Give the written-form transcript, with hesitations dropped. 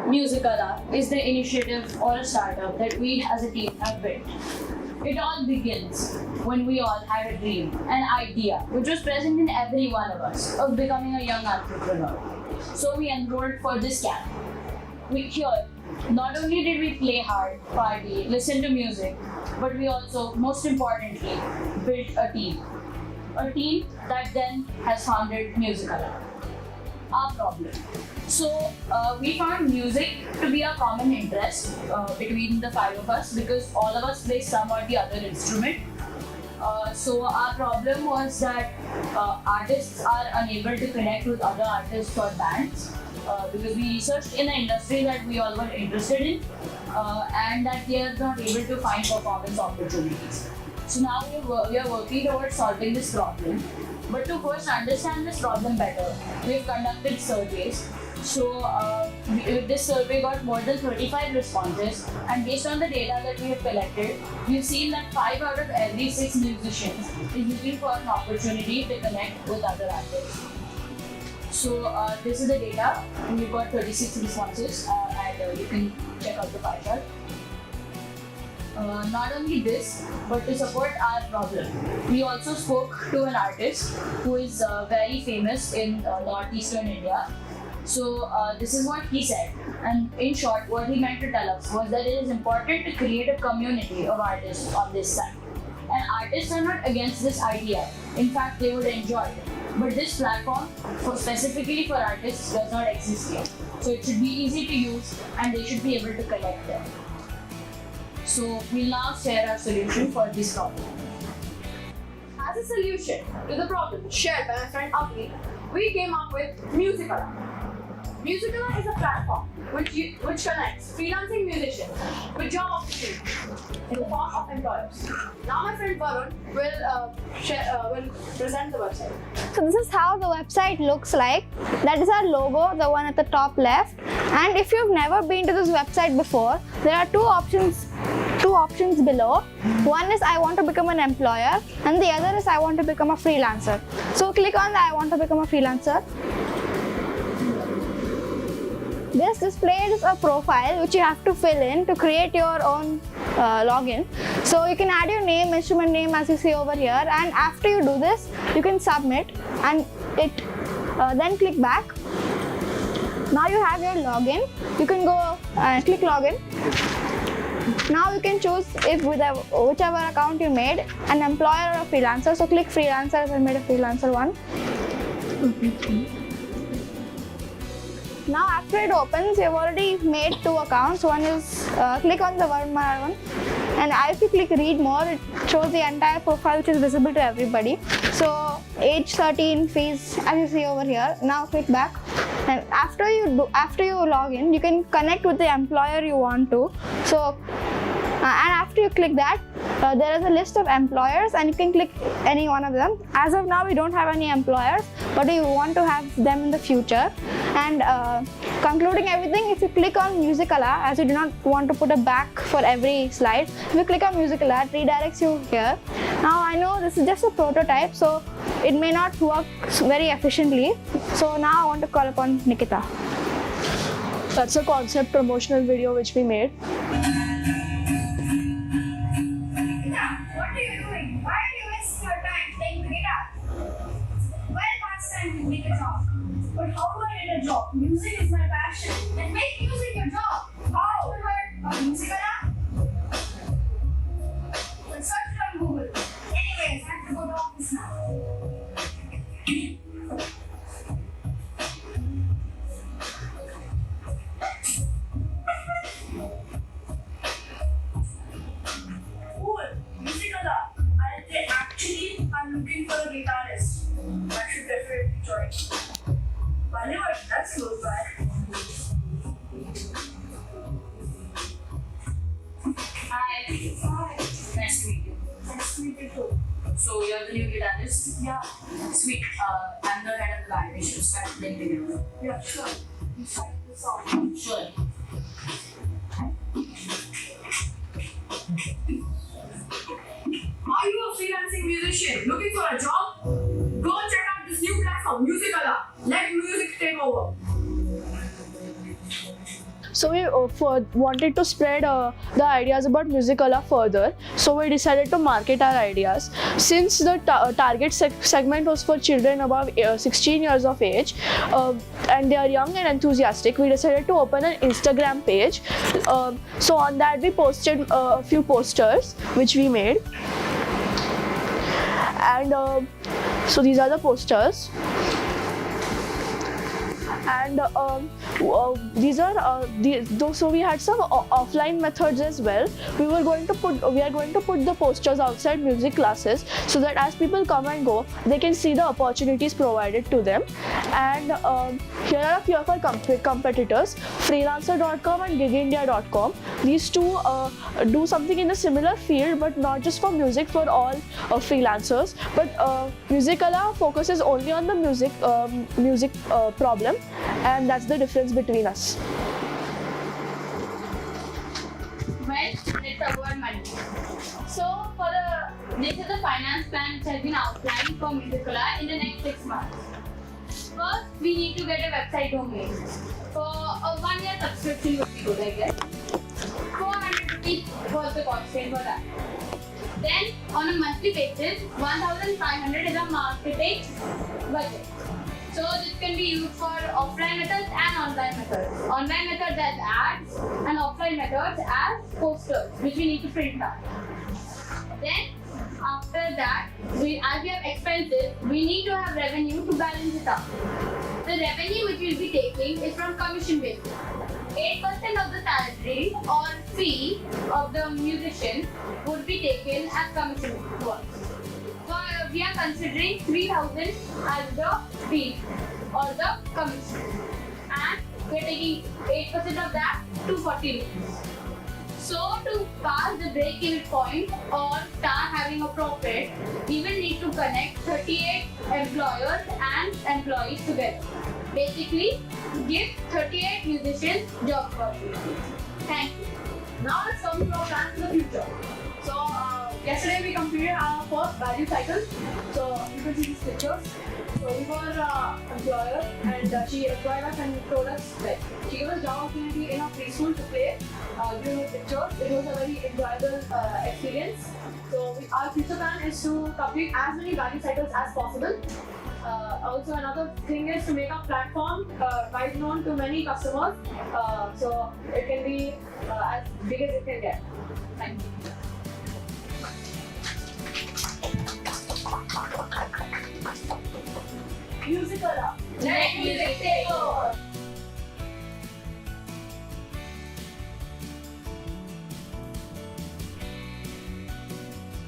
Musicala is the initiative or a startup that we as a team have built. It all begins when we all had a dream, an idea, which was present in every one of us, of becoming a young entrepreneur. So we enrolled for this camp. Not only did we play hard, party, listen to music, but we also, most importantly, built a team. A team that then has founded Musicala. Our problem. So we found music to be a common interest between the five of us because all of us play some or the other instrument. So our problem was that artists are unable to connect with other artists or bands because we researched in the industry that we all were interested in and that they are not able to find performance opportunities. So now we are working towards solving this problem. But to first understand this problem better, we've conducted surveys. So this survey got more than 35 responses, and based on the data that we have collected, we've seen that 5 out of every 6 musicians is looking for an opportunity to connect with other artists. So this is the data. We've got 36 responses, and you can check out the pie chart. Not only this, but to support our problem, we also spoke to an artist who is very famous in northeastern India. So this is what he said, and in short, what he meant to tell us was that it is important to create a community of artists on this side. And artists are not against this idea. In fact, they would enjoy it. But this platform, specifically for artists, does not exist yet. So it should be easy to use, and they should be able to connect them. So we'll now share our solution for this problem. As a solution to the problem shared by my friend Abhi, we came up with Musicala. Musicala is a platform which connects freelancing musicians with job opportunities in the form of employers. Now my friend Varun will present the website. So this is how the website looks like. That is our logo, the one at the top left. And if you've never been to this website before, there are two options below. One is I want to become an employer, and the other is I want to become a freelancer. So click on the I want to become a freelancer. This displays a profile which you have to fill in to create your own login. So you can add your name, instrument name as you see over here, and after you do this, you can submit and then click back. Now you have your login. You can go click login. Now you can choose if with whichever account you made, an employer or a freelancer. So click freelancer as I made a freelancer one. Now after it opens, you've already made 2 accounts. One is, click on the Varun Marar one, and if you click read more, it shows the entire profile which is visible to everybody. So age 13, fees as you see over here. Now click back, and after you log in, you can connect with the employer you want to. So and after you click that, there is a list of employers and you can click any one of them. As of now, we don't have any employers, but we want to have them in the future. And concluding everything, if you click on Musicala, as you do not want to put a back for every slide, if you click on Musicala, it redirects you here. Now I know this is just a prototype, so it may not work very efficiently. So now I want to call upon Nikita. That's a concept promotional video which we made. What are you doing? Why are you wasting your time playing the guitar? Well, past time to make a job. But how do I get a job? Music is my passion. Then make music your job. How? Ever heard of Musicala? Then search it on Google. Anyways, I have to go to office now. I'm looking for a guitarist. I should definitely join. Wonder what that goes by. Hi. Hi. Nice to meet you. Nice to meet you too. So you're the new guitarist? Yeah. Sweet. I'm the head of the band. We should start playing together. Yeah, sure. You start the song. Sure. Are you a freelancing musician looking for a job? Go check out this new platform, Musicala. Let music take over. So we wanted to spread the ideas about Musicala further. So we decided to market our ideas. Since the target segment was for children above 16 years of age, and they are young and enthusiastic, we decided to open an Instagram page. So on that we posted a few posters which we made. And so these are the posters. And these are so we had some offline methods as well. We are going to put the posters outside music classes, so that as people come and go, they can see the opportunities provided to them. And here are a few of our competitors, freelancer.com and gigindia.com. These two do something in a similar field, but not just for music, for all freelancers. But Musicala focuses only on the music problem, and that's the difference between us. Well, let's talk about money. So, this is the finance plan which has been outlined for Musicala in the next 6 months. First, we need to get a website domain. For a 1-year subscription would be good, I guess. 400 rupees was the constraint for that. Then, on a monthly basis, 1,500 is a marketing budget. So this can be used for offline methods and online methods. Online methods as ads and offline methods as posters, which we need to print out. Then after that, as we have expenses, we need to have revenue to balance it out. The revenue which we'll be taking is from commission basis. 8% of the salary or fee of the musician would be taken as commission work. So we are considering 3,000 as the fee or the commission, and we are taking 8% of that, 240 rupees. So to pass the break-even point or start having a profit, we will need to connect 38 employers and employees together. Basically, give 38 musicians job opportunities. Thank you. Now let's come to our plans for the future. So yesterday we completed our first value cycle. So you can see these pictures. So we were employer, and she employed us and told us that she gave us job opportunity in our preschool to play during the pictures. It was a very enjoyable experience. So our future plan is to complete as many value cycles as possible. Also, another thing is to make our platform wide known to many customers, so it can be as big as it can get. Thank you. Musicala. Let music take over.